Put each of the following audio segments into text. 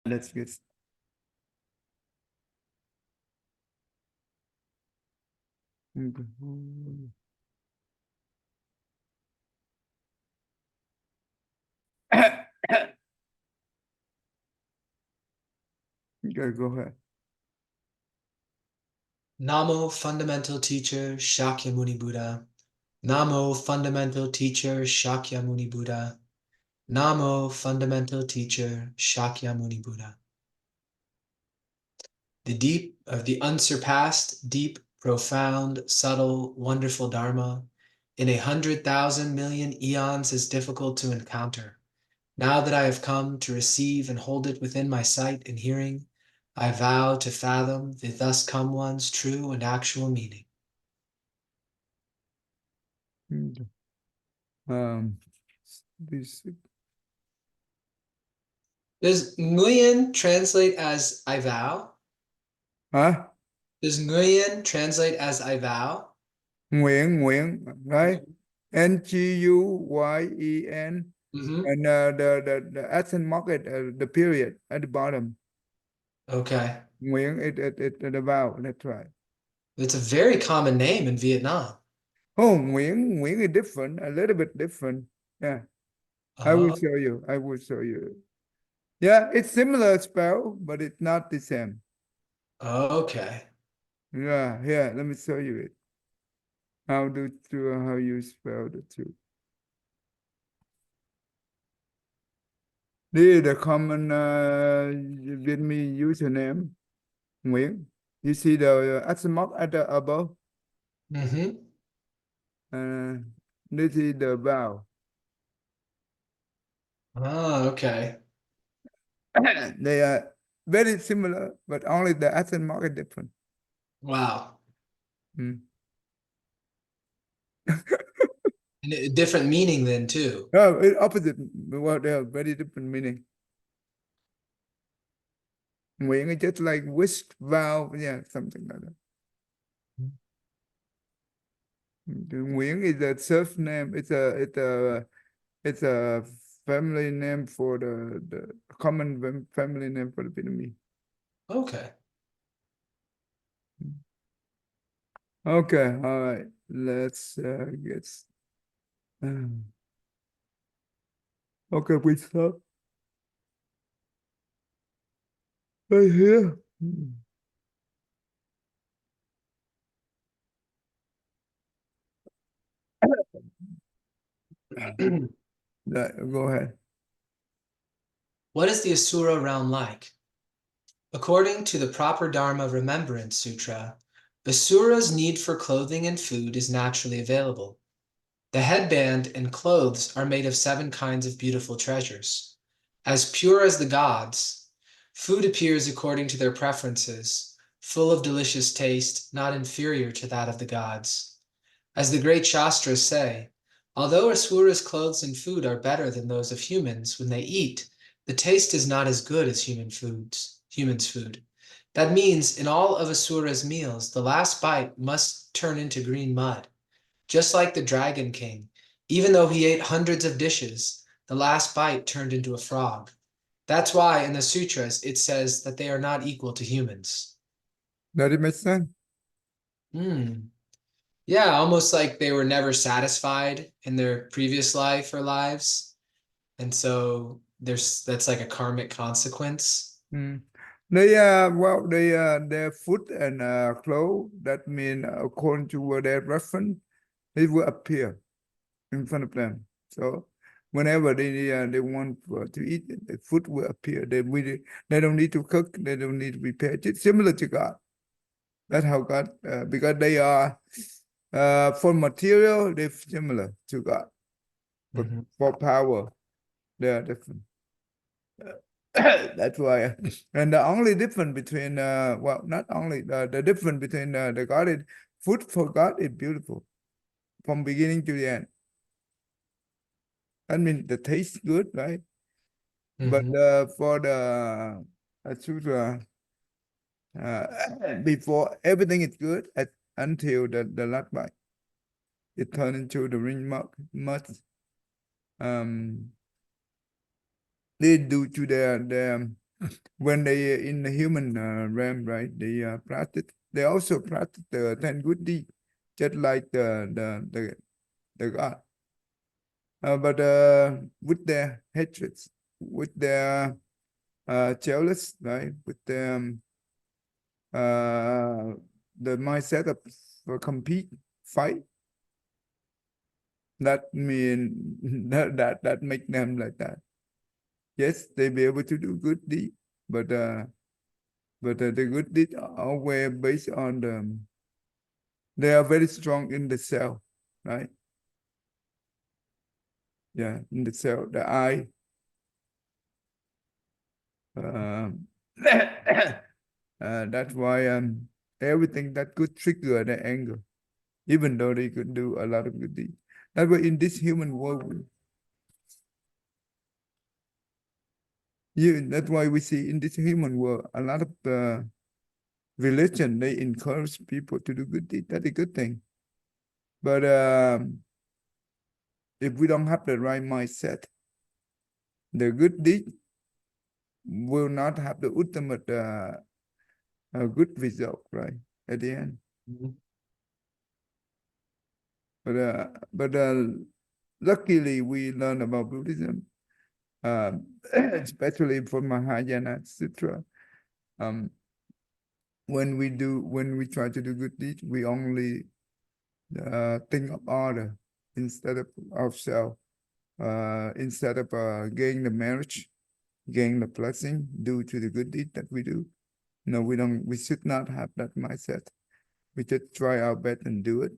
Let's get go ahead. Namo, fundamental teacher, Shakyamuni Buddha. Namo, fundamental teacher, Shakyamuni Buddha. Namo, fundamental teacher, Shakyamuni Buddha. The unsurpassed, deep, profound, subtle, wonderful Dharma in 100,000 million eons is difficult to encounter. Now that I have come to receive and hold it within my sight and hearing, I vow to fathom the thus come one's true and actual meaning. This Does Nguyen translate as I vow? huh? Does Nguyen translate as I vow? Nguyện, right? Nguyen, Mm-hmm. and the accent mark at the period at the bottom. Okay. Nguyện, it the vowel. That's right. It's a very common name in Vietnam. Oh, Nguyễn is different, a little bit different. Yeah, I will Oh, show you. I will show you. Yeah, it's similar spell, but it's not the same. okay. Yeah, here, let me show you it. How you spell the two. This is the common Vietnamese username, Nguyễn. You see the accent mark at the above? Mm-hmm. Uh, this is the vowel. Oh, okay. They are very similar, but only the accent mark is different. Wow. Mm. And a different meaning then too. No, it opposite. Well, they have very different meaning. Nguyễn is just like whisk, vowel, yeah, something like that. The Nguyễn is a surname. It's a family name for the common family name for the Vietnamese. Okay. Okay, all right. Let's get. Um, okay, we stop right here. Go ahead. What is the Asura realm like? According to the proper Dharma Remembrance Sutra, Asura's need for clothing and food is naturally available. The headband and clothes are made of 7 kinds of beautiful treasures. As pure as the gods, food appears according to their preferences, full of delicious taste, not inferior to that of the gods. As the great Shastras say, although Asura's clothes and food are better than those of humans when they eat, the taste is not as good as humans' food. That means in all of Asura's meals, the last bite must turn into green mud. Just like the Dragon King, even though he ate hundreds of dishes, the last bite turned into a frog. That's why in the sutras it says that they are not equal to humans. Does it make sense? Yeah, almost like they were never satisfied in their previous life or lives. And so that's like a karmic consequence. Mm. Their food and clothes, that mean according to their reference, it will appear in front of them. So whenever they want to eat, the food will appear. They don't need to cook. They don't need to prepare. It's similar to God. That's how God, because they are for material, they're similar to God. But Mhm. for power, they are different. That's why. And the only difference between, well, not only the difference between the God is food for God is beautiful from beginning to the end. I mean, the taste good, right? But Mhm. for the sutra, before everything is good until the last bite, it turns into the ring must. Um, they do to their when they in the human realm, right? They also practice the 10 good deeds, just like the God. But with their hatreds, with their jealous, right? With uh, the mindset of compete, fight. That mean that make them like that. Yes, they be able to do good deed, but the good deed are always based on they are very strong in the cell, right? Yeah, in the cell, the eye. Um, that's why everything that could trigger the anger, even though they could do a lot of good deeds. That's why in this human world, that's why we see in this human world a lot of religion, they encourage people to do good deeds. That's a good thing. But if we don't have the right mindset, the good deed will not have the ultimate good result, right? At the end. Mhm. But luckily we learn about Buddhism, especially from Mahayana Sutra. Um, when we try to do good deeds, we only think of other instead of ourselves. Instead of getting the marriage, getting the blessing due to the good deed that we do. No, we don't. We should not have that mindset. We just try our best and do it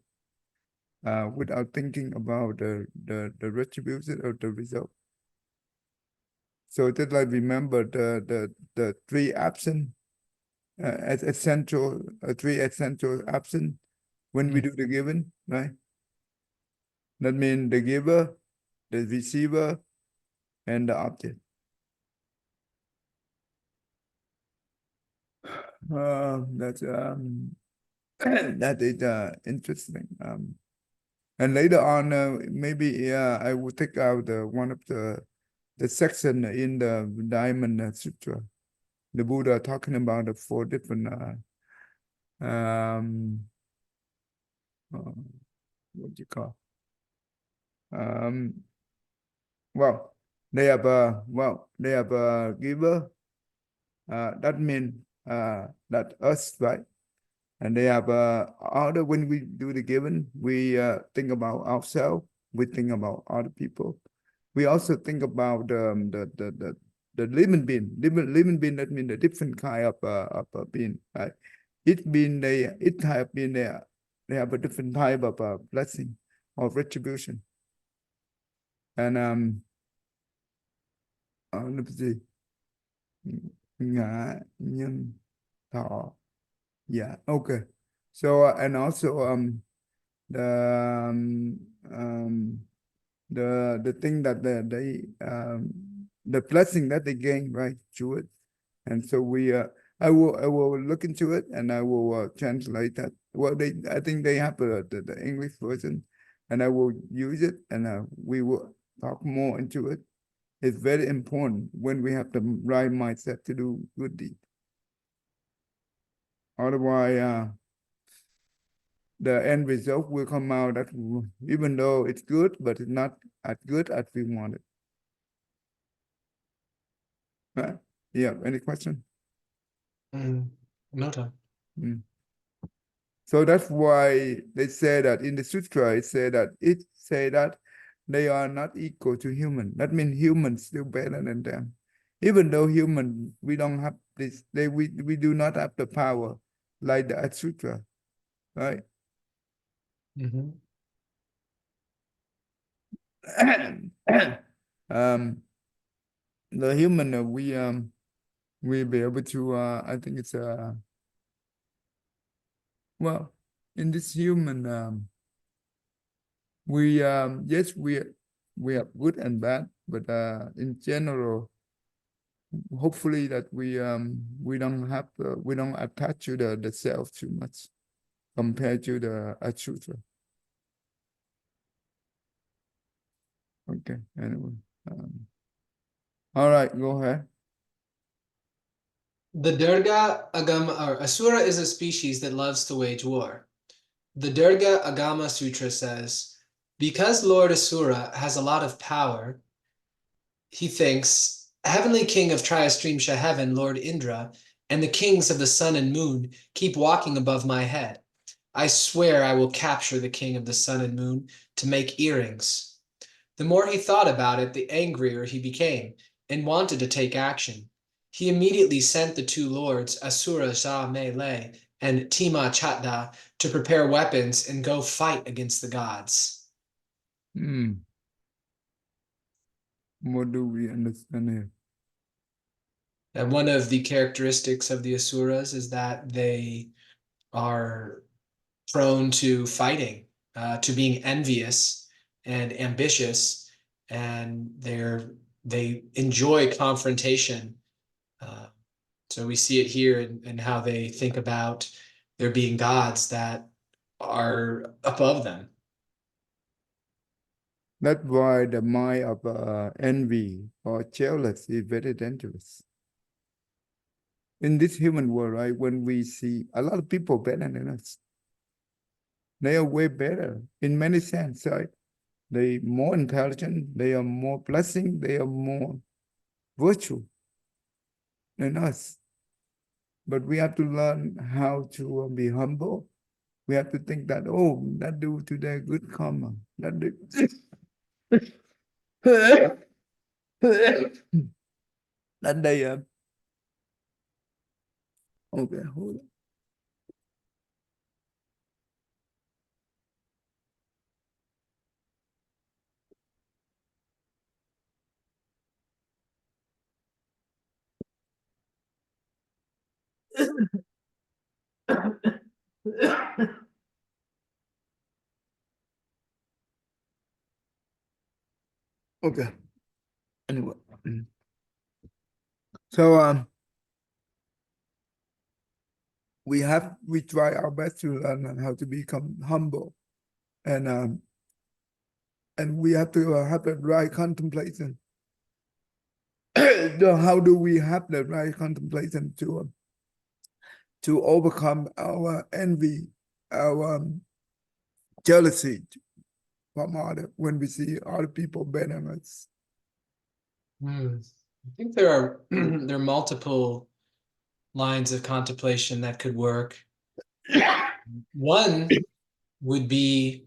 without thinking about the retribution or the result. So that like remember the three absent as essential three essential absent when we Mm. do the giving, right? That means the giver, the receiver, and the object. That's that is interesting. And later on, maybe I will take out one of the section in the Diamond Sutra. The Buddha talking about the four different um, uh, what do you call? Um, well, they have a giver. That means that us, right? And they have other when we do the giving, we think about ourselves, we think about other people. We also think about the living being. Living being, that means the different kind of being, right? Each type being they have a different type of blessing or retribution. And let me see. Ngã nhân thọ. Yeah, okay. So and also the um, um, the thing that the blessing that they gain right through it, and so we I will look into it and I will translate that. Well, they I think they have the English version, and I will use it and we will talk more into it. It's very important when we have the right mindset to do good deed. Otherwise, the end result will come out that even though it's good, but it's not as good as we wanted. Right? Yeah, any question? No time. Mm. So that's why they say that in the sutra, it say that they are not equal to human. That means humans still better than them. Even though human, we don't have this, we do not have the power like the sutra, right? Mhm. um, the human, we be able to, I think it's, well, in this human, yes, we have good and bad, but in general, hopefully that we don't have we don't attach to the self too much compared to the Sutra. Okay, anyway, all right, go ahead. The Durga Agama or Asura is a species that loves to wage war. The Durga Agama Sutra says, because Lord Asura has a lot of power, he thinks, heavenly king of Triastrimsha heaven, Lord Indra, and the kings of the sun and moon keep walking above my head. I swear I will capture the king of the sun and moon to make earrings. The more he thought about it, the angrier he became and wanted to take action. He immediately sent the two lords, Asura Sha Me and Tima Chatda, to prepare weapons and go fight against the gods. What do we understand here? And one of the characteristics of the Asuras is that they are prone to fighting, to being envious and ambitious, and they enjoy confrontation. So we see it here in how they think about there being gods that are above them. That's why the mind of envy or jealousy is very dangerous. In this human world, right, when we see a lot of people better than us, they are way better in many sense, right? They are more intelligent, they are more blessing, they are more virtue than us. But we have to learn how to be humble. We have to think that, oh, that do today good karma. That do. That they okay, hold on. Okay. Anyway. So we try our best to learn how to become humble, and we have to have the right contemplation. How do we have the right contemplation to overcome our envy, our jealousy from other when we see other people better than us? I think there are there are multiple lines of contemplation that could work. One would be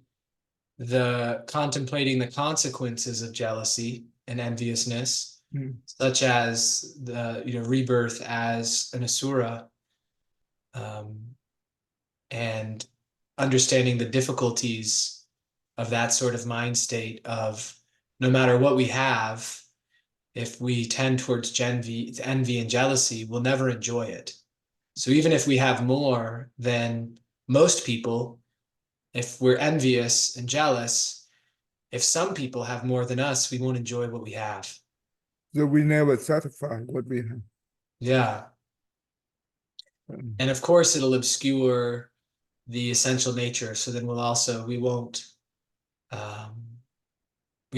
the contemplating the consequences of jealousy and enviousness, such as the rebirth as an asura, and understanding the difficulties of that sort of mind state of no matter what we have, if we tend towards envy and jealousy, we'll never enjoy it. So even if we have more than most people, if we're envious and jealous, if some people have more than us, we won't enjoy what we have. So we never satisfy what we have. Yeah. And of course, it'll obscure the essential nature. So then we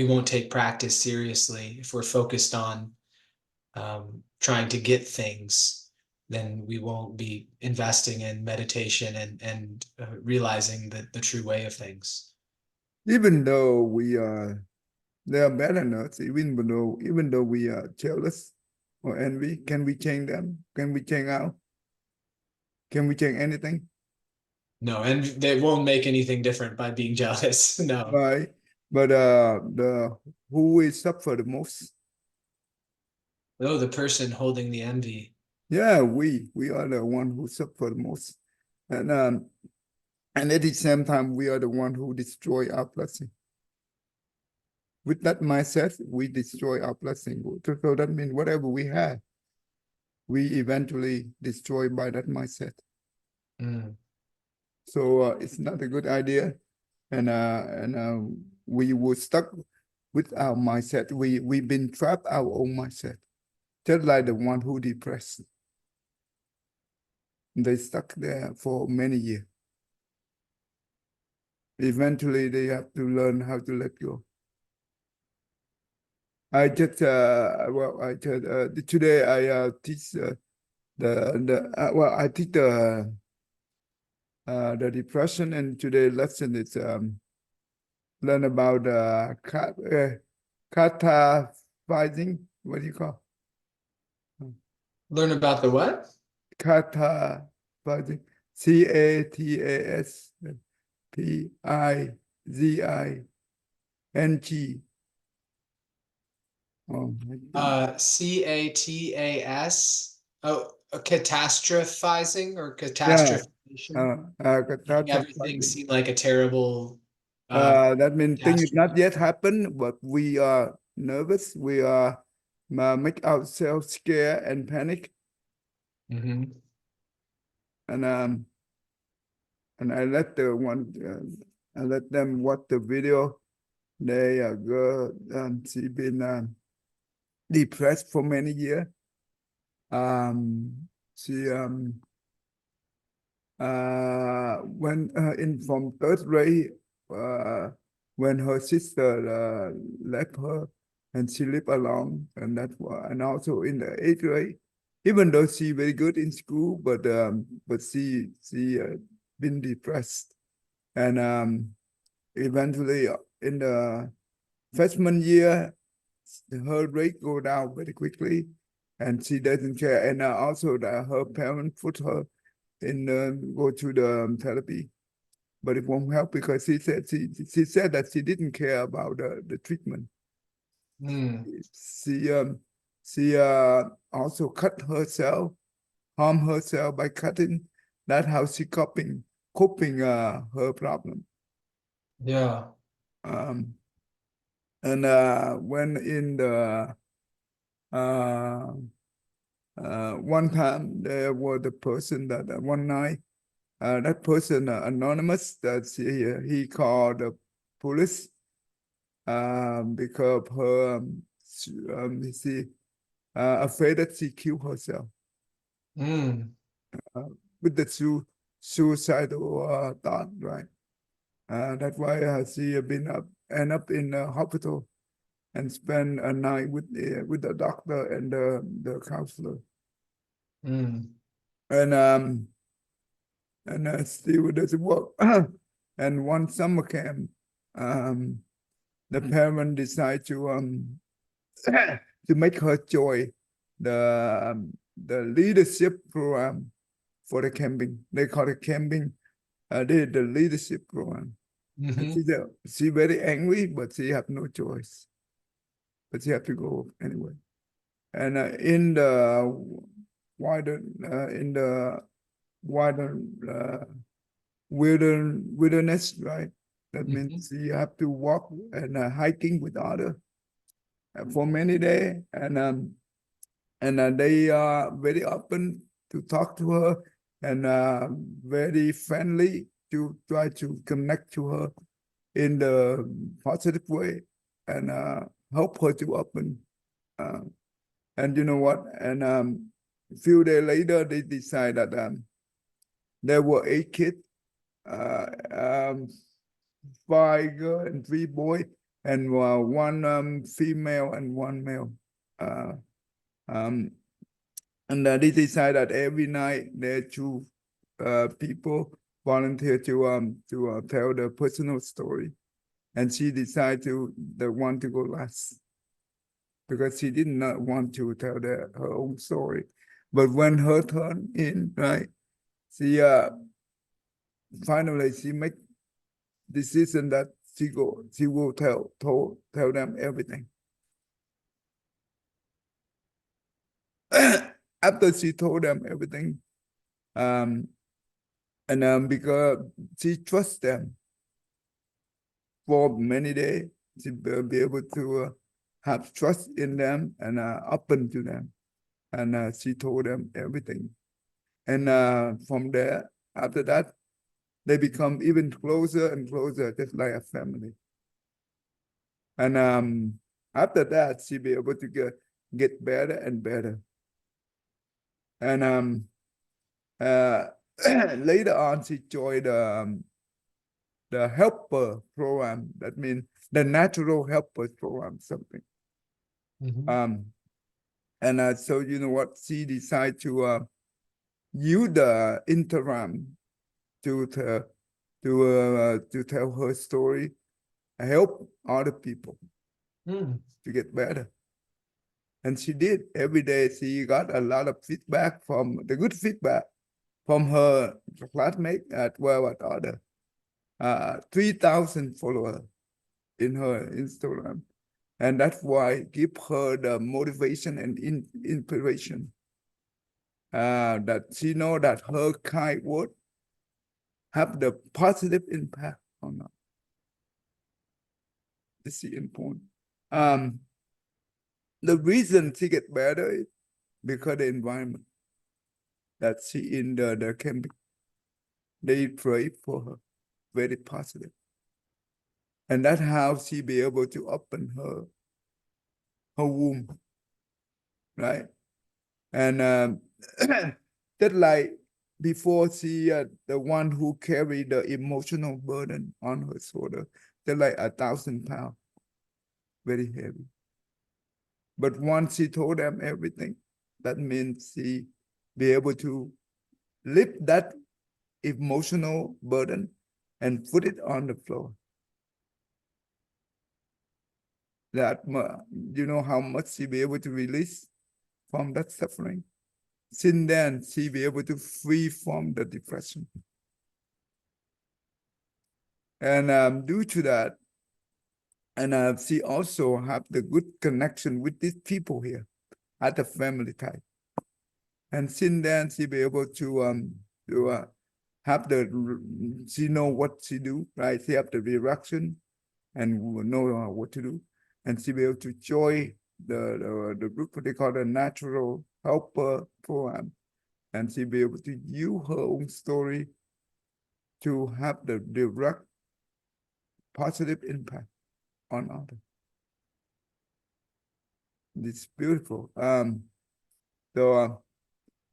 won't take practice seriously. If we're focused on trying to get things, then we won't be investing in meditation and realizing the true way of things. Even though they are better than us, even though we are jealous or envy, can we change them? Can we change out? Can we change anything? No, and they won't make anything different by being jealous. No. Right. But the who will suffer the most? Oh, the person holding the envy. Yeah, we are the one who suffer the most. And at the same time, we are the one who destroy our blessing. With that mindset, we destroy our blessing. So that means whatever we have, we eventually destroy by that mindset. So it's not a good idea, and we were stuck with our mindset. We've been trapped our own mindset, just like the one who depressed. They stuck there for many years. Eventually, they have to learn how to let go. I just today I teach Well, I think the depression, and today's lesson is learn about catasphizing. What do you call Learn about the what? catasphizing? CATASPIZING. Oh, CATAS. Oh, catastrophizing or yeah, catastrophization. Making everything catastrophizing. seem like a terrible uh, That means things catastrophe. not yet happened, but we are nervous. We are make ourselves scared and panic. Mhm. And I let I let them watch the video. They girl, she been depressed for many years. She when in from third grade, when her sister left her, and she lived alone, and and also in the eighth grade, even though she very good in school, but she been depressed, and eventually in the freshman year, her rate go down very quickly, and she doesn't care, and also that her parents put her in go to the therapy, but it won't help because she said that she didn't care about the treatment. Mm. She also cut herself, harm herself by cutting. That's how she coping her problem. Yeah. Um, and when in the uh, one time there was the person that one night that person anonymous that he called the police because her she afraid that she killed herself Mm. uh, with the suicidal thought, right? That's why she been end up in the hospital and spend a night with the doctor and the counselor, Mm. and still doesn't work. And one summer camp, um, the parent decide to make her join the leadership program for the camping. They call it camping. The leadership program. And Mhm. she very angry, but she have no choice. But she have to go anyway. And in the wider wilderness, right? That Mhm. means you have to walk and hiking with other for many days, and they are very open to talk to her and very friendly to try to connect to her in the positive way and help her to open. Uh, and you know what? And a few days later, they decide that there were 8 kids, uh, um, 5 girl and 3 boy, and one female and one male. Uh, um, and they decide that every night there are two people volunteer to tell their personal story, and she decided to the one to go last because she did not want to tell her own story. But when her turn in, right, she finally she make decision that she will tell them everything. After she told them everything, um, and because she trusts them for many days, she will be able to have trust in them and open to them. And she told them everything. And from there, after that, they become even closer and closer, just like a family. And after that, she be able to get better and better. And uh, later on, she joined the helper program. That means the natural helpers program, something. Mhm. Um, and so you know what? She decided to use the interim to tell her story, help other people to get better. And she did. Every day she got a lot of feedback from the good feedback from her classmate as well as other 3,000 followers in her Instagram. And that's why give her the motivation and inspiration that she know that her kind word have the positive impact on us. This is important. The reason she get better is because the environment that she in the camping, they pray for her, very positive. And that's how she be able to open her womb, right? And just like before she the one who carried the emotional burden on her shoulder, just like 1,000 pounds, very heavy. But once she told them everything, that means she be able to lift that emotional burden and put it on the floor. That you know how much she be able to release from that suffering. Since then, she be able to free from the depression. And due to that, and she also have the good connection with these people here at the family type. And since then, she be able to have she know what she do, right? She have the direction and know what to do. And she be able to join the group, what they call the natural helper program. And she be able to use her own story to have the direct positive impact on others. It's beautiful. So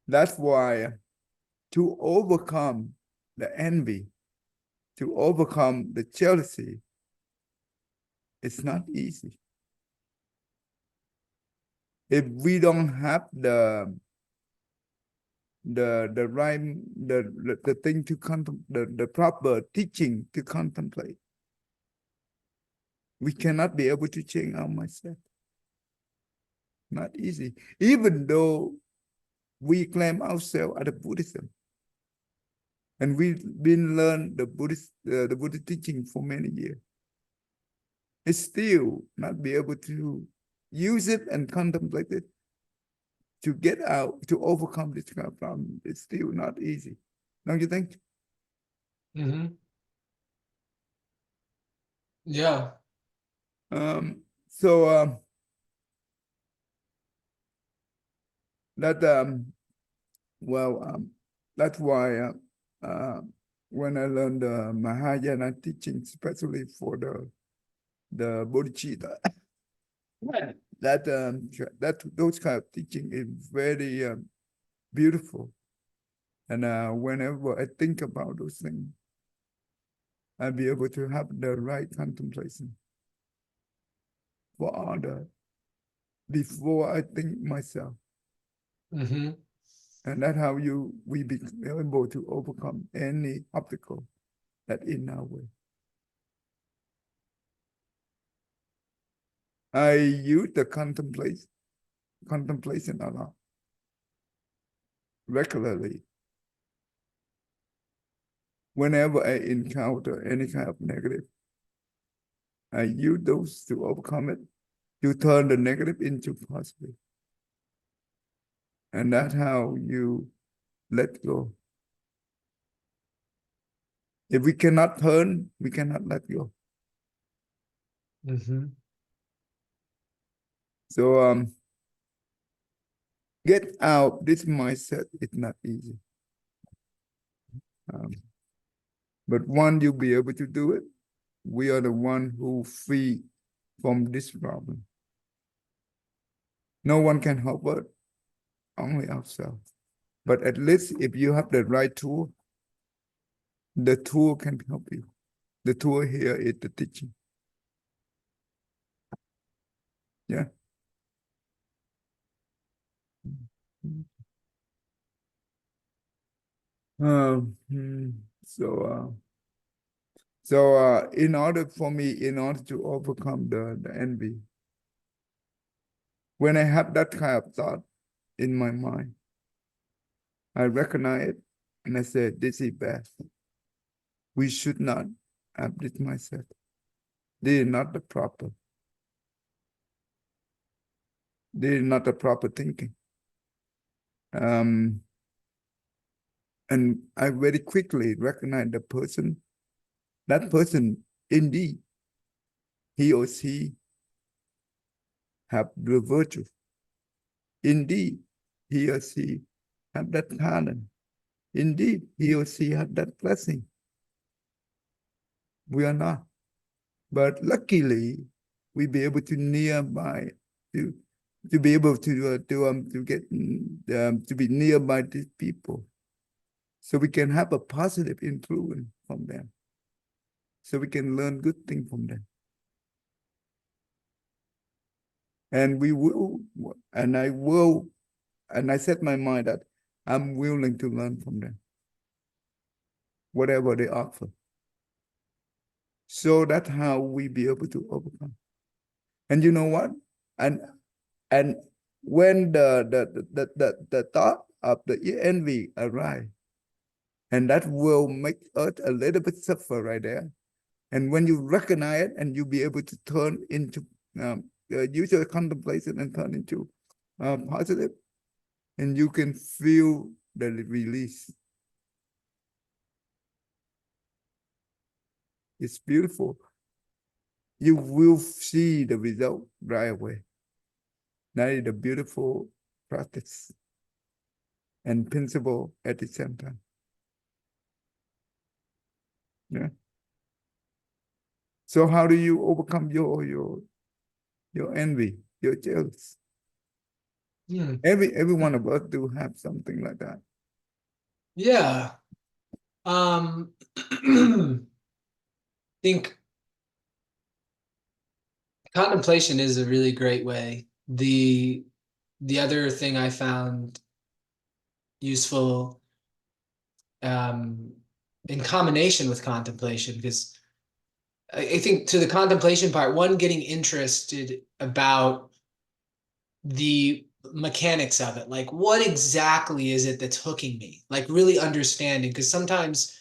that's why to overcome the envy, to overcome the jealousy, it's not easy. If we don't have the right the thing to contemplate, the proper teaching to contemplate, we cannot be able to change our mindset. Not easy. Even though we claim ourselves as a Buddhism, and we've been learned the Buddhist teaching for many years, it's still not be able to use it and contemplate it to get out, to overcome this kind of problem. It's still not easy. Don't you think? Yeah. So that that's why when I learned the Mahayana teaching, especially for the bodhicitta, that those kind of teaching is very beautiful. And whenever I think about those things, I'll be able to have the right contemplation for others before I think myself. And that's how we be able to overcome any obstacle that in our way. I use the contemplation a lot, regularly. Whenever I encounter any kind of negative, I use those to overcome it, to turn the negative into positive. And that's how you let go. If we cannot turn, we cannot let go. So get out this mindset is not easy. But once you'll be able to do it, we are the one who free from this problem. No one can help us, only ourselves. But at least if you have the right tool, the tool can help you. The tool here is the teaching. Yeah. So in order to overcome the envy, when I have that kind of thought in my mind, I recognize it and I say, this is bad. We should not have this mindset. This is not the proper. This is not the proper thinking. And I very quickly recognize that person indeed, he or she have the virtue. Indeed, he or she have that talent. Indeed, he or she have that blessing. We are not. But luckily, we be able to nearby to be able to get to be nearby these people, so we can have a positive influence from them, so we can learn good things from them, and we will, and I will, and I set my mind that I'm willing to learn from them, whatever they offer. So that's how we be able to overcome. And you know what? And when the thought of the envy arise, and that will make us a little bit suffer right there. And when you recognize it and you be able to turn into use your contemplation and turn into positive, and you can feel the release. It's beautiful. You will see the result right away. That is the beautiful practice and principle at the same time. Yeah. So how do you overcome your envy, your jealous? Every one of us do have something like that. Yeah. I think contemplation is a really great way. The other thing I found useful in combination with contemplation, because I think to the contemplation part, one, getting interested about the mechanics of it, like what exactly is it that's hooking me, like really understanding, because sometimes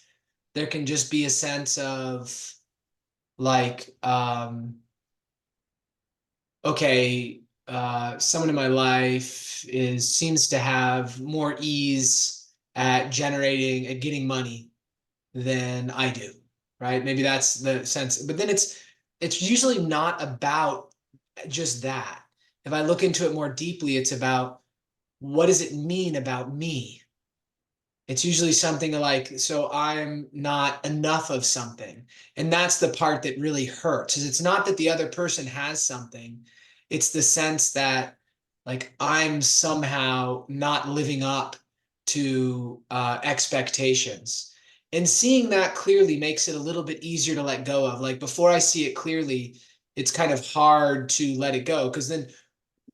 there can just be a sense of like okay, someone in my life seems to have more ease at getting money than I do, right? Maybe that's the sense, but then it's usually not about just that. If I look into it more deeply, it's about what does it mean about me? It's usually something like, so I'm not enough of something. And that's the part that really hurts, is it's not that the other person has something. It's the sense that like I'm somehow not living up to expectations. And seeing that clearly makes it a little bit easier to let go of. Like before I see it clearly, it's kind of hard to let it go, because then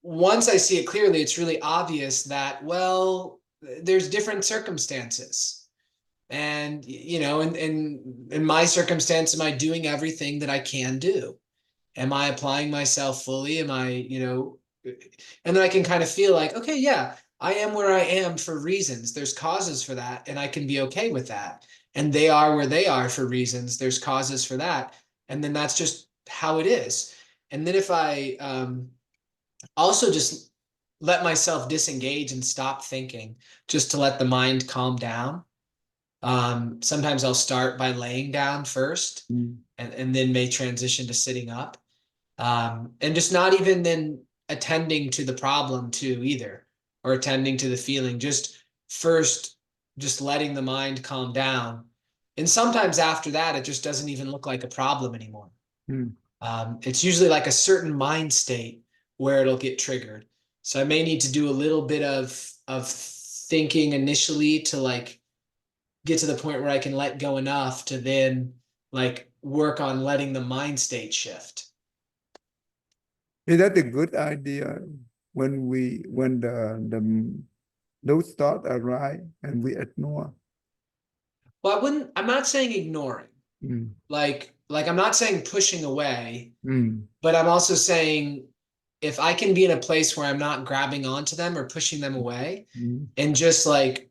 once I see it clearly, it's really obvious that, well, there's different circumstances. And, you know, in my circumstance, am I doing everything that I can do? Am I applying myself fully? Am I, you know, and then I can kind of feel like, okay, yeah, I am where I am for reasons. There's causes for that, and I can be okay with that. And they are where they are for reasons. There's causes for that. And then that's just how it is. And then if I also just let myself disengage and stop thinking, just to let the mind calm down. Sometimes I'll start by laying down first, and then may transition to sitting up, and just not even then attending to the problem too either, or attending to the feeling, just first just letting the mind calm down. And sometimes after that, it just doesn't even look like a problem anymore. It's usually like a certain mind state where it'll get triggered. So I may need to do a little bit of thinking initially to like get to the point where I can let go enough to then like work on letting the mind state shift. Is that a good idea when those thoughts arise and we ignore? Well, I'm not saying ignoring. Mm, Like I'm not saying pushing away, mm, but I'm also saying if I can be in a place where I'm not grabbing onto them or pushing them away mm, and just like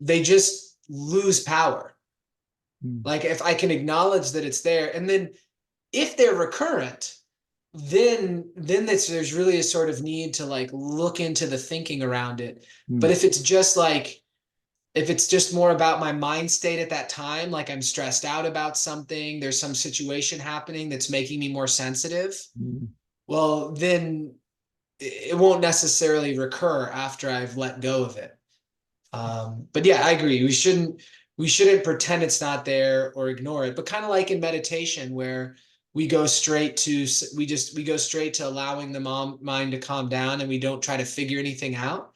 they just lose power. mm, Like if I can acknowledge that it's there, and then if they're recurrent, then there's really a sort of need to like look into the thinking around it. But mm, if it's just like if it's just more about my mind state at that time, like I'm stressed out about something, there's some situation happening that's making me more sensitive, mm. well, then it won't necessarily recur after I've let go of it. But yeah, I agree. We shouldn't pretend it's not there or ignore it. But kind of like in meditation, where we go straight to allowing the mind to calm down, and we don't try to figure anything out.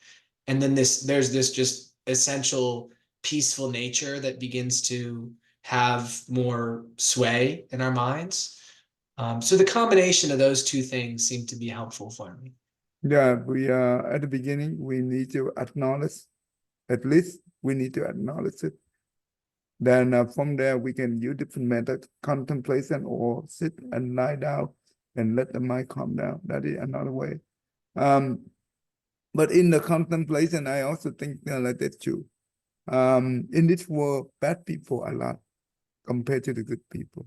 And then there's this just essential peaceful nature that begins to have more sway in our minds. So the combination of those two things seem to be helpful for me. Yeah, we at the beginning we need to acknowledge, at least we need to acknowledge it. Then from there we can use different methods, contemplation or sit and lie down and let the mind calm down. That is another way. Um, but in the contemplation, I also think like that's true. In this world, bad people a lot compared to the good people.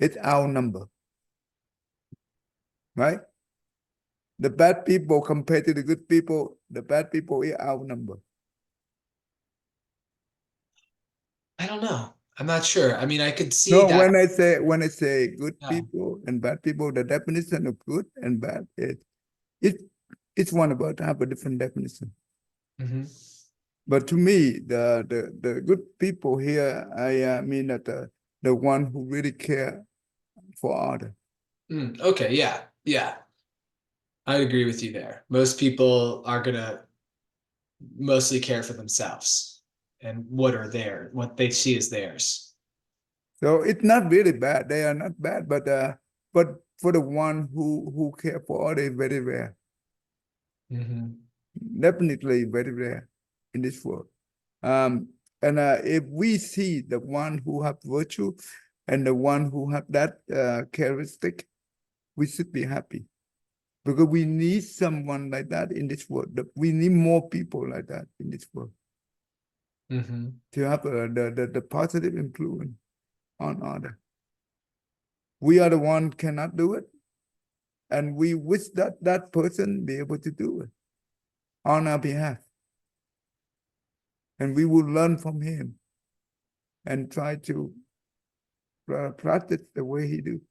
It's our number, right? The bad people compared to the good people, the bad people is our number. I don't know. I'm not sure. I mean, I could see No, that. when I say good Yeah. people and bad people, the definition of good and bad it each one about have a different definition. Hmm. But to me, the good people here, I mean that the one who really care for others. Okay. Yeah. Yeah. I agree with you there. Most people are gonna mostly care for themselves and what they see as theirs. So it's not really bad. They are not bad, but for the one who care for others, very rare. Hmm. Definitely very rare in this world. Um, and if we see the one who have virtue and the one who have that characteristic, we should be happy because we need someone like that in this world. We need more people like that in this world Hmm. to have the positive influence on others. We are the one cannot do it, and we wish that that person be able to do it on our behalf, and we will learn from him and try to practice the way he do.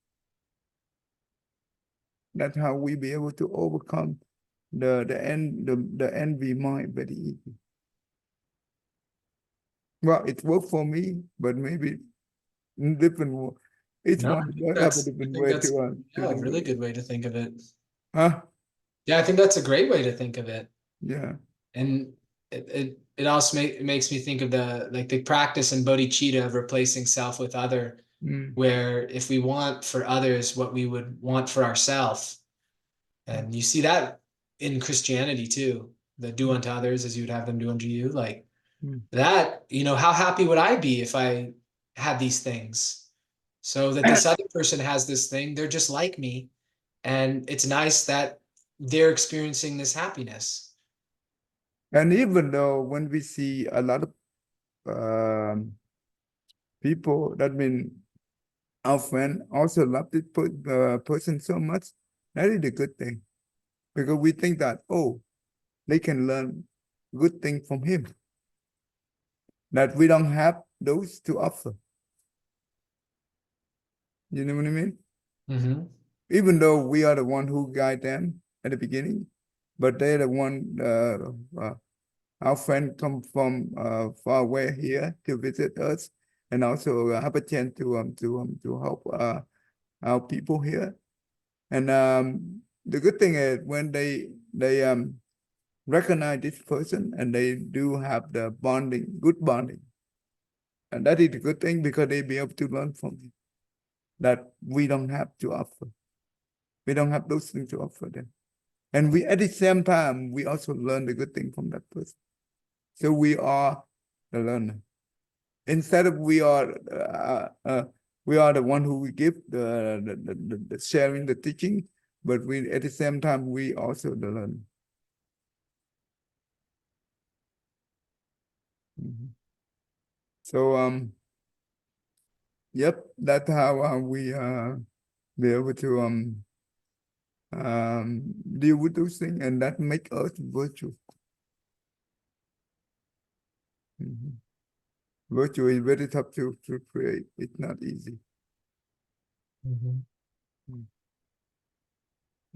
That's how we be able to overcome the envy mind very easy. Well, it worked for me, but maybe in different. Each No, one will have a I different think way that's to yeah, a do really it. good way to think of it. Huh? Yeah, I think that's a great way to think of it. Yeah. And it also makes me think of the practice in bodhicitta of replacing self with other, Mm. where if we want for others what we would want for ourselves, and you see that in Christianity too, the do unto others as you would have them do unto you, like Mm. that, how happy would I be if I had these things? So that this other person has this thing, they're just like me, and it's nice that they're experiencing this happiness. And even though when we see a lot of people, that mean our friend also love this person so much, that is a good thing because we think that they can learn good thing from him that we don't have those to offer. You know what I mean? Mm-hmm. Even though we are the one who guide them at the beginning, but they're the one. Our friend come from far away here to visit us, and also have a chance to help our people here. And the good thing is when they recognize this person and they do have the bonding, good bonding, and that is a good thing because they be able to learn from it that we don't have to offer. We don't have those things to offer them. And we at the same time we also learn the good thing from that person. So we are the learner. instead of we are the one who we give the sharing the teaching, but we at the same time we also the learn. So yep, that's how we be able to deal with those things, and that make us virtual. Virtue is very tough to create. It's not easy.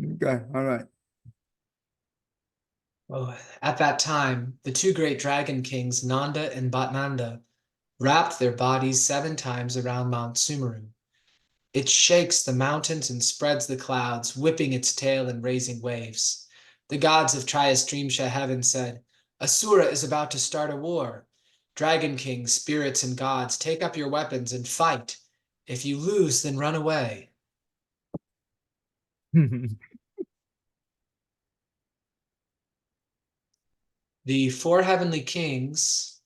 Okay, all right. Oh, at that time, the two great dragon kings, Nanda and Batnanda, wrapped their bodies 7 times around Mount Sumeru. It shakes the mountains and spreads the clouds, whipping its tail and raising waves. The gods of Triastrimsha heaven said, Asura is about to start a war. Dragon kings, spirits, and gods, take up your weapons and fight. If you lose, then run away. The 4 heavenly kings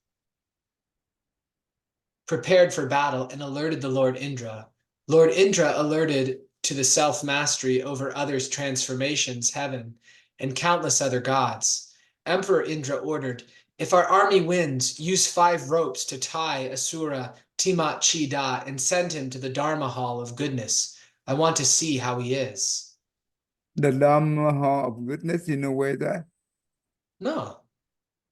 prepared for battle and alerted the Lord Indra. Lord Indra alerted to the self-mastery over others' transformations, heaven, and countless other gods. Emperor Indra ordered, if our army wins, use 5 ropes to tie Asura Timat Chida and send him to the Dharma hall of goodness. I want to see how he is. The Dharma hall of goodness, you know where that? No.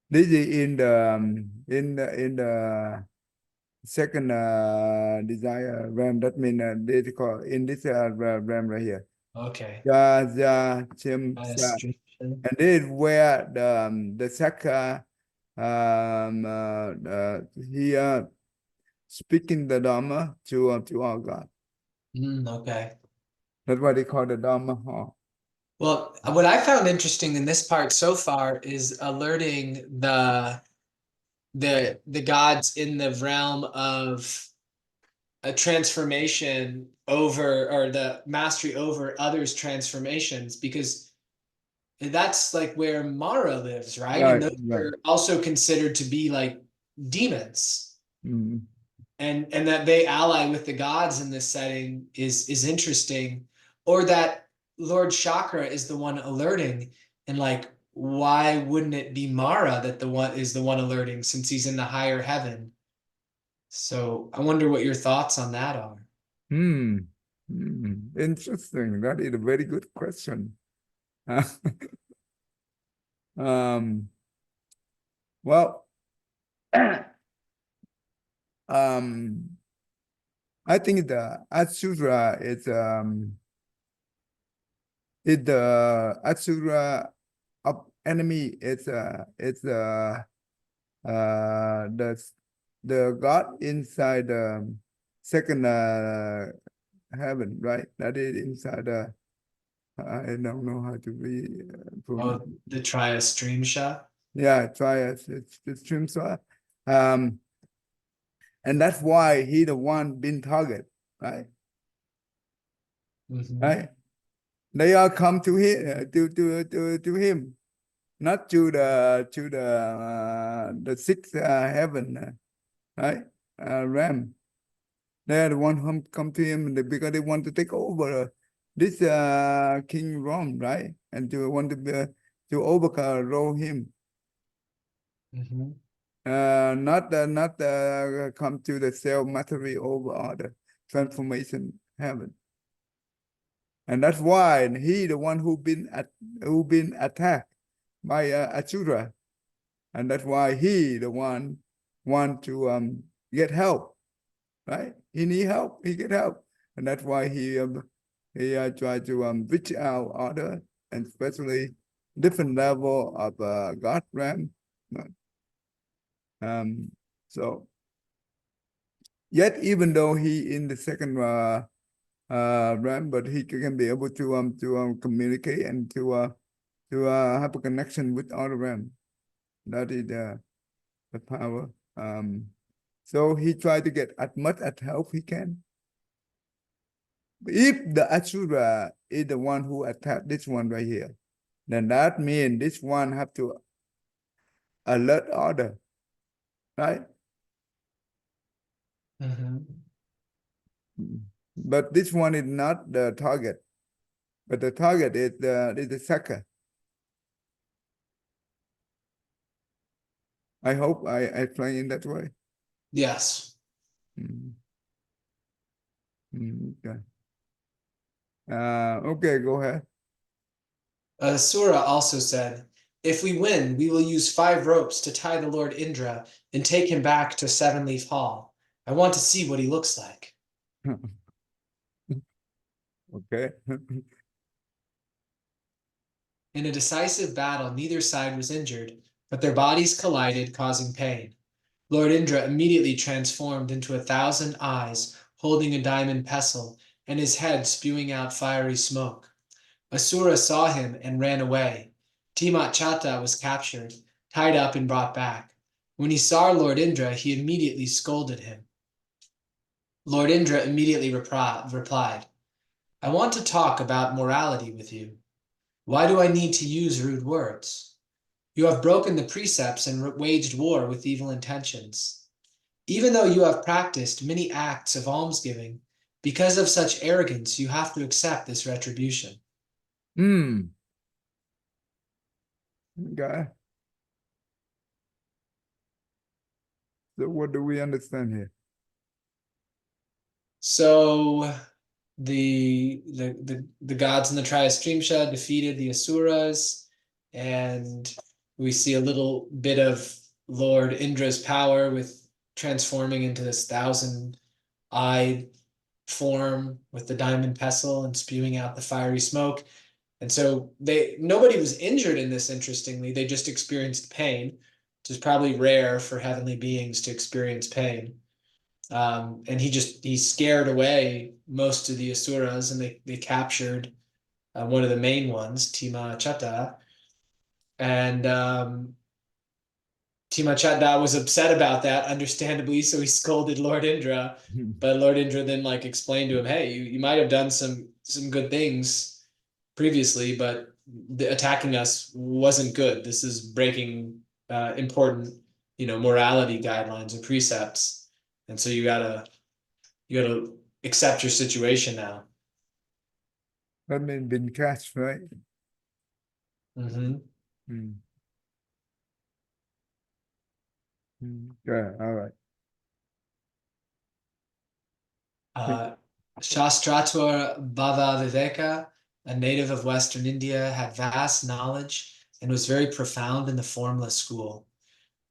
This is in the second desire realm. That means they call in this realm right here. Okay. Ja, Chim, Sa. And this is where the Saka he speaking the Dharma to our God. Okay. That's why they call the Dharma hall. Well, what I found interesting in this part so far is alerting the gods in the realm of a transformation over, or the mastery over others' transformations, because that's like where Mara lives, right? And Right, those right. are also considered to be like demons. Mm-hmm. And that they ally with the gods in this setting is interesting. Or that Lord Chakra is the one alerting, and like, why wouldn't it be Mara that the one alerting, since he's in the higher heaven? So I wonder what your thoughts on that are. Interesting. That is a very good question. Well, I think the Asura is the Asura of enemy is the God inside the second heaven, right? That is inside the I don't know how to pronounce. Oh, the Triastrimsha. Yeah, try it's stream so and that's why he the one been target, right? Right? They all come to him to him, not to the sixth heaven, right? Ram. They're the one who come to him because they want to take over this King Rome, right? And to want to overthrow him. Not come to the self mastery over other transformation heaven. And that's why he the one who been attacked by Asura, and that's why he the one want to get help, right? He need help, he get help, and that's why he try to reach out other, and especially different level of God realm. So yet even though he in the second realm, but he can be able to communicate and to have a connection with other realm. That is the power. So he tried to get as much as help he can. If the Asura is the one who attacked this one right here, then that means this one have to alert other, right? Mhm. But this one is not the target, but the target is the sucker. I hope I explain in that way. Yes. Mm. Okay. Okay, go ahead. Asura also said, "If we win, we will use 5 ropes to tie the Lord Indra and take him back to Seven Leaf Hall. I want to see what he looks like." Okay. In a decisive battle, neither side was injured, but their bodies collided, causing pain. Lord Indra immediately transformed into 1,000 eyes, holding a diamond pestle, and his head spewing out fiery smoke. Asura saw him and ran away. Timachata was captured, tied up, and brought back. When he saw Lord Indra, he immediately scolded him. Lord Indra immediately replied, "I want to talk about morality with you. Why do I need to use rude words? You have broken the precepts and waged war with evil intentions. Even though you have practiced many acts of almsgiving, because of such arrogance, you have to accept this retribution." Hmm. Okay. So what do we understand here? So the gods in the Triastrimsha defeated the Asuras, and we see a little bit of Lord Indra's power with transforming into this 1,000-eyed form with the diamond pestle and spewing out the fiery smoke. And so nobody was injured in this, interestingly. They just experienced pain, which is probably rare for heavenly beings to experience pain. And he scared away most of the Asuras, and they captured one of the main ones, Timachata. And Timachata was upset about that, understandably, so he scolded Lord Indra. But Lord Indra then explained to him, "Hey, you might have done some good things previously, but attacking us wasn't good. This is breaking important, morality guidelines and precepts, and so you gotta accept your situation now." That means been catched, right? Mm-hmm. Hmm. Yeah, all right. Shastratur Bhava Viveka, a native of Western India, had vast knowledge and was very profound in the formless school.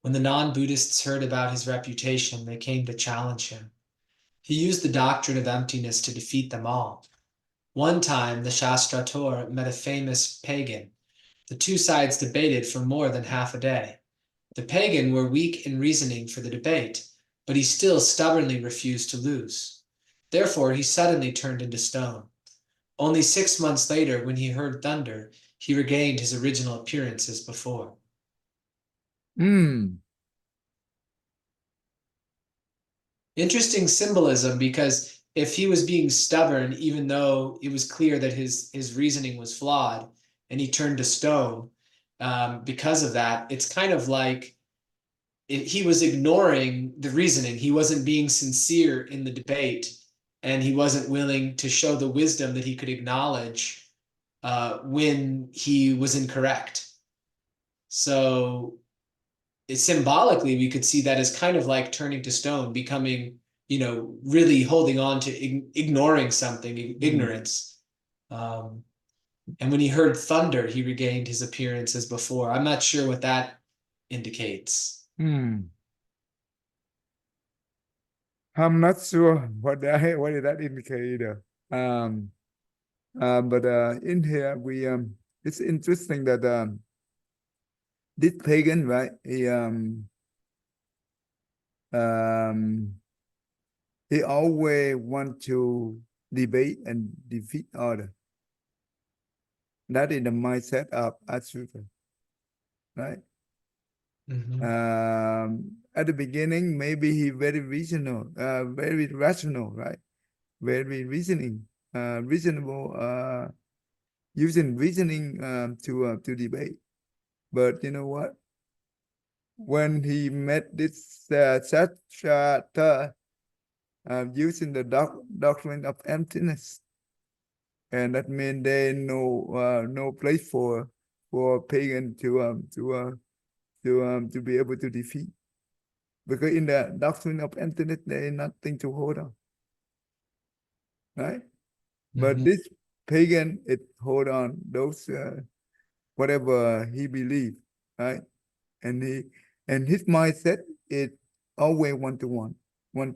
When the non-Buddhists heard about his reputation, they came to challenge him. He used the doctrine of emptiness to defeat them all. One time, the Shastratur met a famous pagan. The two sides debated for more than half a day. The pagan were weak in reasoning for the debate, but he still stubbornly refused to lose. Therefore, he suddenly turned into stone. Only 6 months later, when he heard thunder, he regained his original appearance as before. Hmm. Interesting symbolism, because if he was being stubborn, even though it was clear that his reasoning was flawed, and he turned to stone because of that, it's kind of like he was ignoring the reasoning. He wasn't being sincere in the debate, and he wasn't willing to show the wisdom that he could acknowledge when he was incorrect. So symbolically, we could see that as kind of like turning to stone, becoming, really holding on to ignoring something, ignorance. And when he heard thunder, he regained his appearance as before. I'm not sure what that indicates. Hmm. I'm not sure what did that indicate either. But in here it's interesting that this pagan, right? Um, he always want to debate and defeat other. That is the mindset of Asura, right? Mm-hmm. At the beginning, maybe he very very rational, right? Very reasonable, using reasoning to debate. But you know what? When he met this Satrata, using the doctrine of emptiness, and that means there no place for pagan to be able to defeat, because in the doctrine of emptiness there is nothing to hold on, right? But this pagan, it hold on those whatever he believed, right? And his mindset is always want to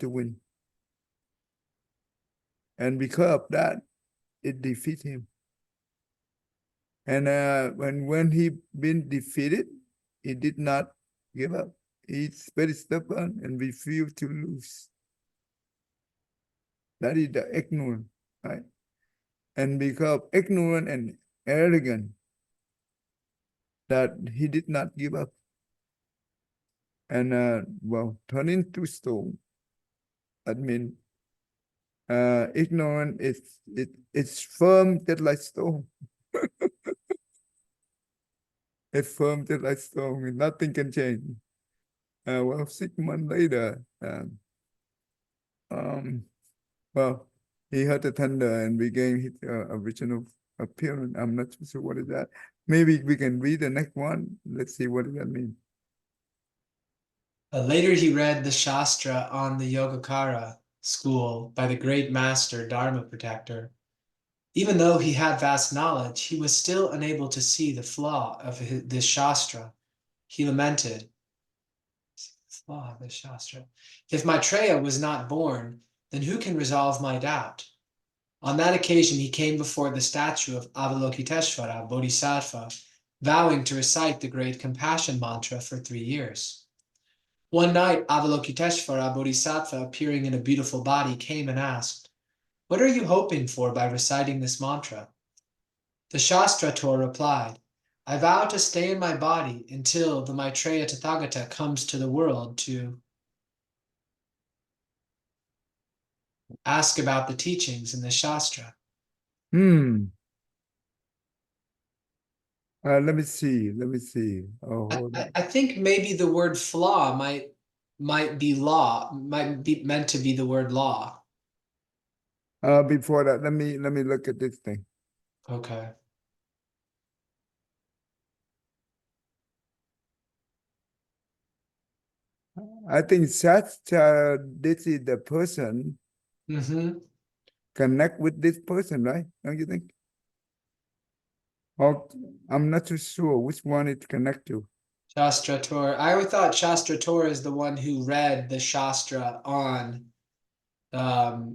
win, and because of that, it defeats him. And when he been defeated, he did not give up. He's very stubborn and refused to lose. That is the ignorant, right? And because ignorant and arrogant, that he did not give up. And turn into stone. That means ignorant it's firm just like stone. It's firm just like stone, and nothing can change. 6 months later, well, he heard the thunder and regained his original appearance. I'm not sure what is that. Maybe we can read the next one. Let's see what does that mean. Later, he read the Shastra on the Yogacara school by the great master Dharma protector. Even though he had vast knowledge, he was still unable to see the flaw of this Shastra. He lamented, flaw of this Shastra. If Maitreya was not born, then who can resolve my doubt? On that occasion, he came before the statue of Avalokiteshvara, Bodhisattva, vowing to recite the great compassion mantra for 3 years. One night, Avalokiteshvara, Bodhisattva, appearing in a beautiful body, came and asked, "What are you hoping for by reciting this mantra?" The Shastrator replied, "I vow to stay in my body until the Maitreya Tathagata comes to the world to ask about the teachings in the Shastra." Let me see. Oh, hold on. I think maybe the word flaw might be law, might be meant to be the word law. Before that, let me look at this thing. Okay. I think this is the person connect with this person, right? Don't you think? Or I'm not too sure which one it connect to. Shastrator. I always thought Shastrator is the one who read the Shastra on the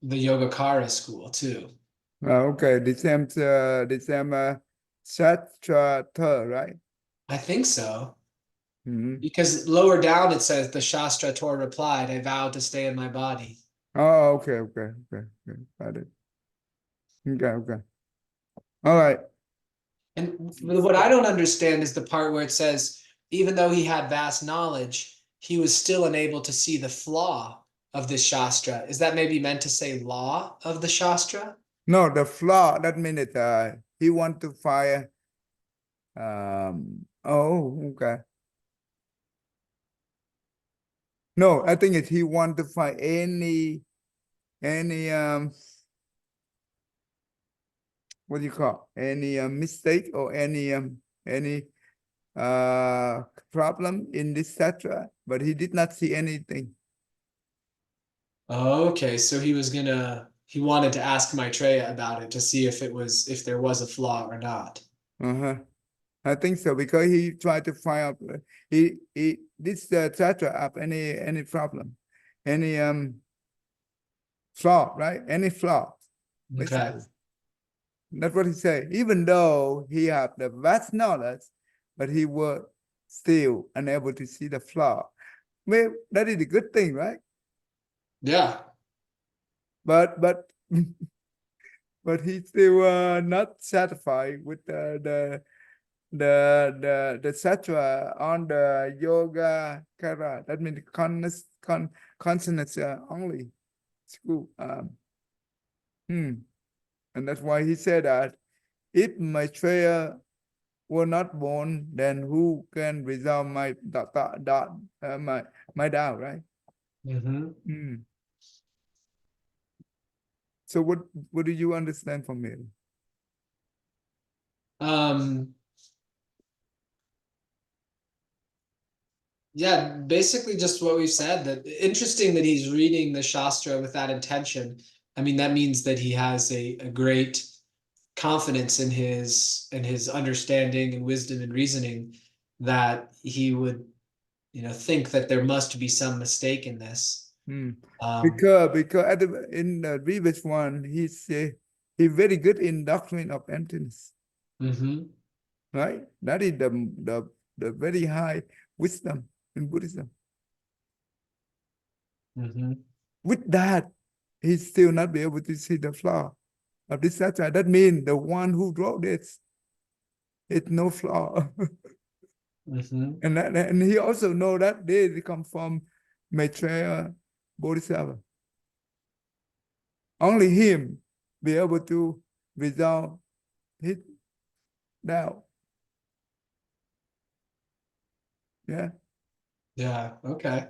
Yogacara school too. Okay, the same Satrata, right? I think so. Mm-hmm. Because lower down it says the Shastrator replied, "I vow to stay in my body." Oh, okay. Got it. Okay. All right. And what I don't understand is the part where it says, even though he had vast knowledge, he was still unable to see the flaw of this Shastra. Is that maybe meant to say law of the Shastra? No, the flaw, that means he want to fire. Oh, okay. No, I think he want to find any what do you call any mistake or any problem in this Satra, but he did not see anything. Okay, so he wanted to ask Maitreya about it to see if there was a flaw or not. I think so, because he tried to find out he this Satra up any problem, any flaw, right? Any flaw. Okay. Basically. That's what he said. Even though he had the vast knowledge, but he was still unable to see the flaw. Well, that is a good thing, right? Yeah. But but he's still not satisfied with the sattva on the yoga kara. That means consonants only school. And that's why he said that if Maitreya were not born, then who can resolve my doubt, right? So what do you understand from it? Yeah, basically just what we've said. That interesting that he's reading the Shastra with that intention. I mean, that means that he has a great confidence in his understanding and wisdom and reasoning, that he would, think that there must be some mistake in this. Because in the previous one, he say he's very good in doctrine of emptiness, Mhm, right? That is the very high wisdom in Buddhism. mhm. With that, he still not be able to see the flaw of this satire. That means the one who wrote this, it's no flaw. Mm-hmm. And he also know that they come from Maitreya Bodhisattva. Only him be able to resolve his doubt. Yeah. Yeah, okay.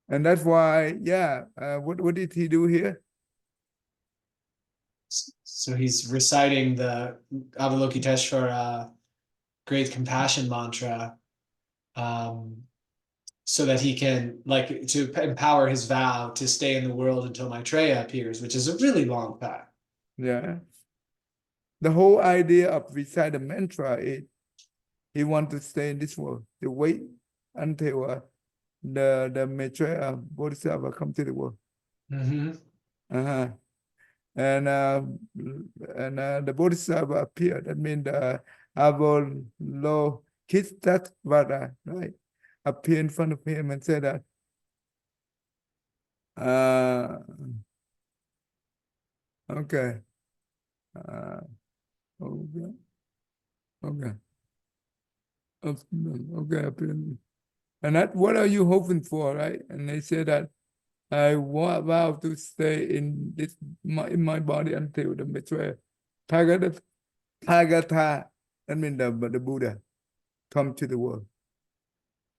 And that's why, yeah, what did he do here? So he's reciting the Avalokiteshvara great compassion mantra, so that he can, like, to empower his vow to stay in the world until Maitreya appears, which is a really long path. Yeah. The whole idea of recite the mantra is he want to stay in this world, to wait until the Maitreya Bodhisattva come to the world. Mm-hmm. Uh-huh. And the Bodhisattva appeared. That means the Avalokiteshvara, right? Appear in front of him and said that okay. Okay. Okay. Okay. Appear. And that, what are you hoping for, right? And they said that I vow to stay in my body until the Maitreya Tagatha, that means the Buddha, come to the world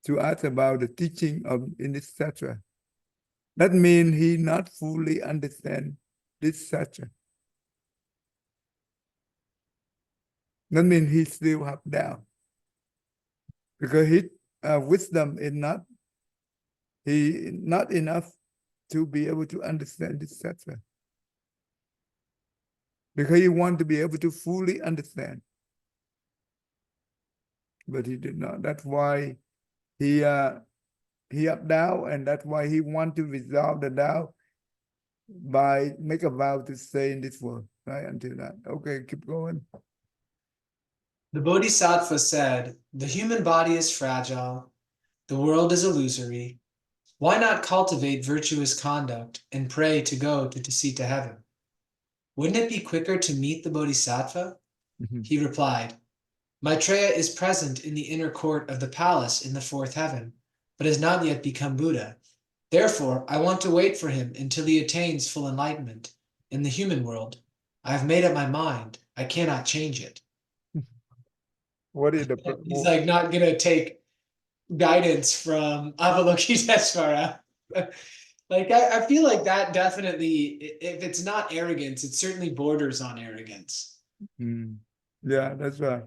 to ask about the teaching of in this sutra. That means he not fully understand this sutra. That means he still have doubt because his wisdom is not enough to be able to understand this sutra. Because he want to be able to fully understand, but he did not. That's why he have doubt, and that's why he want to resolve the doubt by make a vow to stay in this world, right? Until that. Okay, keep going. The Bodhisattva said, "The human body is fragile, the world is illusory. Why not cultivate virtuous conduct and pray to go to seat to heaven? Wouldn't it be quicker to meet the Bodhisattva?" He replied, "Maitreya is present in the inner court of the palace in the fourth heaven, but has not yet become Buddha. Therefore, I want to wait for him until he attains full enlightenment. In the human world, I have made up my mind. I cannot change it." What is the He's like not going to take guidance from Avalokiteshvara. Like, I feel like that definitely, if it's not arrogance, it certainly borders on arrogance. Yeah, that's right.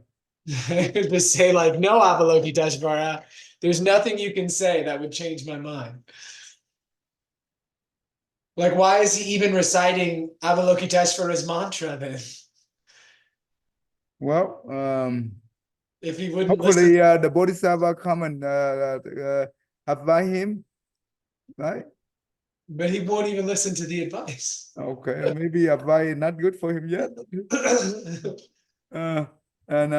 To say, like, no, Avalokiteshvara, there's nothing you can say that would change my mind. Like, why is he even reciting Avalokiteshvara's mantra then? Well, If he wouldn't listen, hopefully the Bodhisattva come and advise him, right? but he won't even listen to the advice. Okay, maybe advice not good for him yet. Uh, and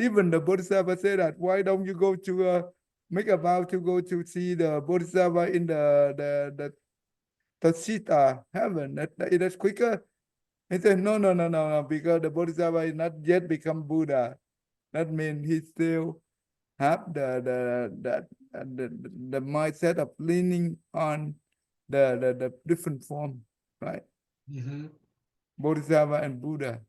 even the Bodhisattva said that why don't you go to make a vow to go to see the Bodhisattva in the Sita heaven? That's quicker. He said no, because the Bodhisattva is not yet become Buddha. That means he still have the mindset of leaning on the different form, right? Mhm. Bodhisattva and Buddha.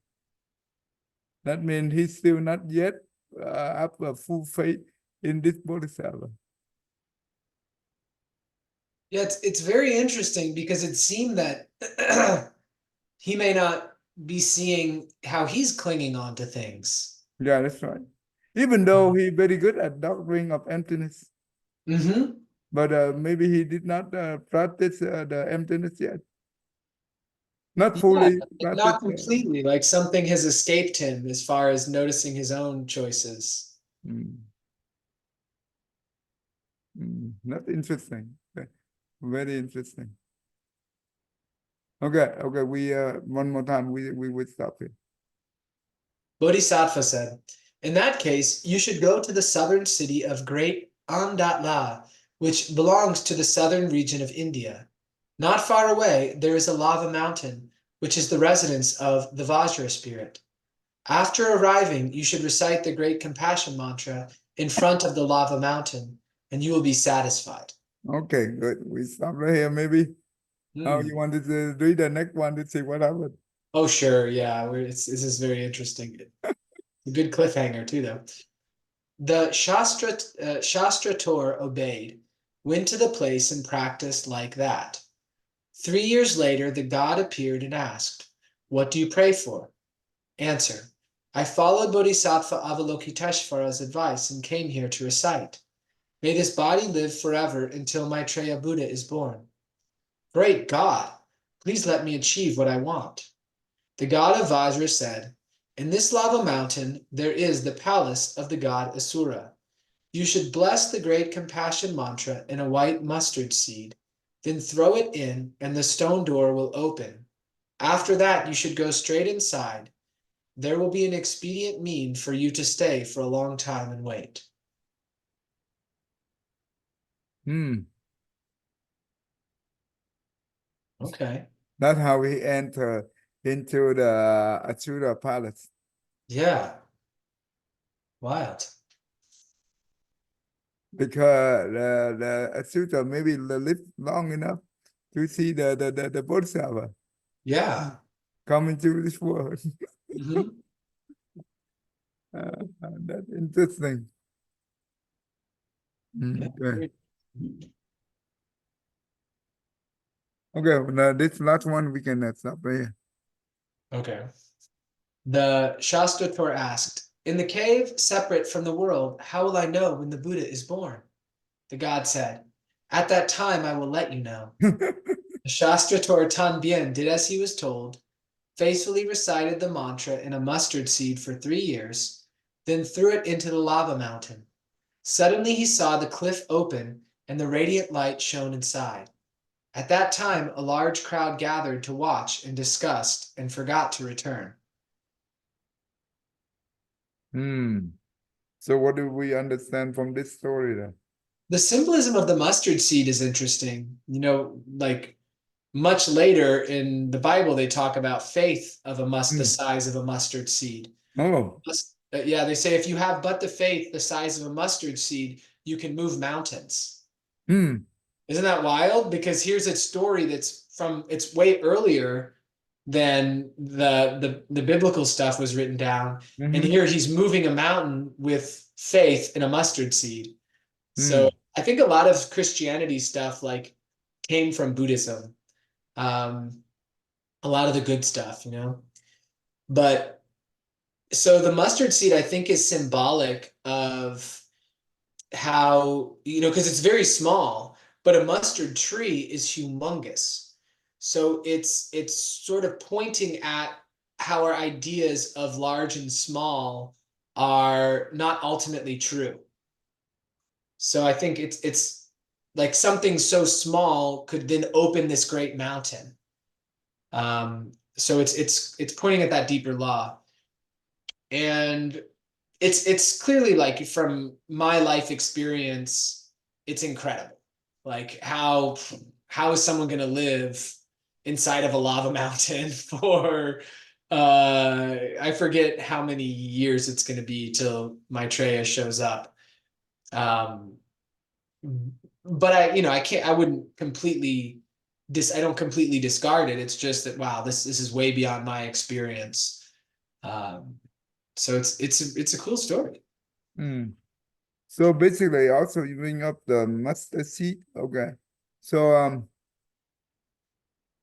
That means he's still not yet have a full faith in this Bodhisattva. Yeah, it's very interesting because it seemed that he may not be seeing how he's clinging on to things. Yeah, that's right. Even though he very good at doctrine of emptiness, Mm-hmm. but maybe he did not practice the emptiness yet. Not Yeah, fully practice. not completely. Like something has escaped him as far as noticing his own choices. Mm, not interesting. Very interesting. Okay, okay. We one more time. We will stop here. Bodhisattva said, in that case, you should go to the southern city of Great Andatla, which belongs to the southern region of India. Not far away, there is a lava mountain, which is the residence of the Vajra spirit. After arriving, you should recite the Great Compassion Mantra in front of the lava mountain, and you will be satisfied. Okay, good. We stop right here. Maybe. Oh, you wanted to read the next one to see what happened? Oh, sure. Yeah, this is very interesting. A good cliffhanger, too, though. The Shastrator obeyed, went to the place and practiced like that. 3 years later, the god appeared and asked, what do you pray for? Answer, I followed Bodhisattva Avalokiteshvara's advice and came here to recite. May this body live forever until Maitreya Buddha is born. Great God, please let me achieve what I want. The god of Vajra said, in this lava mountain there is the palace of the god Asura. You should bless the great compassion mantra in a white mustard seed, then throw it in and the stone door will open. After that, you should go straight inside. There will be an expedient mean for you to stay for a long time and wait. Hmm. Okay. That's how he entered into the Asura palace. Yeah. Wild. Because the Asura maybe lived long enough to see the Bodhisattva Yeah. coming to this world. Mm-hmm. That's interesting. Yeah. Okay. Okay, now this last one we can stop right here. Okay. The Shastrator asked, in the cave separate from the world, how will I know when the Buddha is born? The god said, at that time I will let you know. The Shastrator Tan Bien did as he was told, faithfully recited the mantra in a mustard seed for 3 years, then threw it into the lava mountain. Suddenly he saw the cliff open and the radiant light shone inside. At that time, a large crowd gathered to watch and discussed and forgot to return. So what do we understand from this story then? The symbolism of the mustard seed is interesting. Like much later in the Bible, they talk about faith of the size of a mustard seed. Oh, Yeah, they say if you have but the faith the size of a mustard seed, you can move mountains. hmm. Isn't that wild? Because here's a story it's way earlier than the biblical stuff was written down. And Mm-hmm. here he's moving a mountain with faith in a mustard seed. So Hmm. I think a lot of Christianity stuff like came from Buddhism. Um, a lot of the good stuff. But so the mustard seed, I think, is symbolic of how, because it's very small, but a mustard tree is humongous. So it's sort of pointing at how our ideas of large and small are not ultimately true. So I think it's like something so small could then open this great mountain. So it's pointing at that deeper law. And it's clearly like from my life experience, it's incredible. Like how is someone going to live inside of a lava mountain for I forget how many years it's going to be till Maitreya shows up. Um, but I wouldn't completely I don't completely discard it. It's just that wow, this is way beyond my experience. Um, so it's a cool story. Hmm. So basically, also you bring up the mustard seed. Okay. So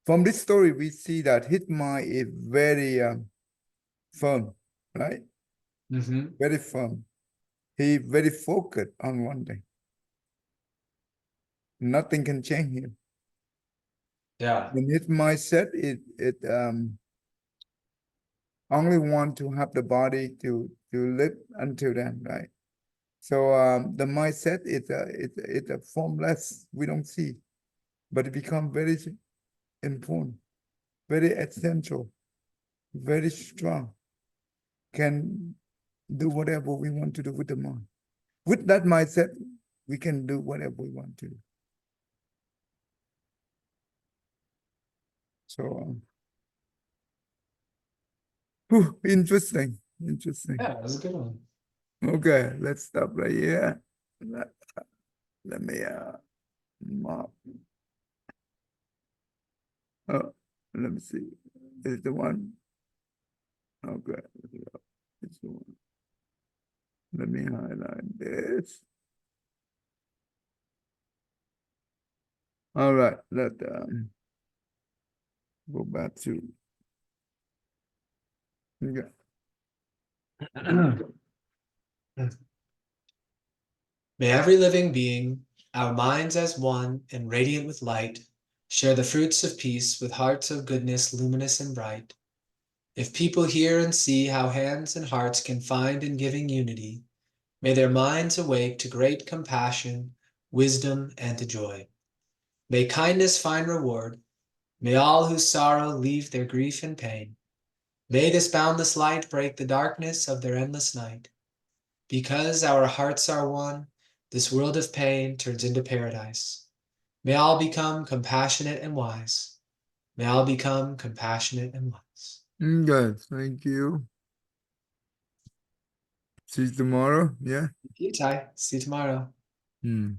from this story, we see that his mind is very firm, right? Mm-hmm. Very firm. He very focused on one thing. Nothing can change him. Yeah. And his mindset, it only want to have the body to live until then, right? So the mindset it's a formless. We don't see, but it become very important, very essential, very strong. Can do whatever we want to do with the mind. With that mindset, we can do whatever we want to do. So, interesting, interesting. Yeah, that was a good one. Okay, let's stop right here. Let me mark. Oh, let me see. Is the one? Okay, it's the one. Let me highlight this. All right, let go back to. Okay. May every living being, our minds as one and radiant with light, share the fruits of peace with hearts of goodness luminous and bright. If people hear and see how hands and hearts can find in giving unity, may their minds awake to great compassion, wisdom, and to joy. May kindness find reward. May all who sorrow leave their grief and pain. May this boundless light break the darkness of their endless night. Because our hearts are one, this world of pain turns into paradise. May all become compassionate and wise. May all become compassionate and wise. Good, thank you. See you tomorrow. Yeah. Thank you, Ty. See you tomorrow. Hmm.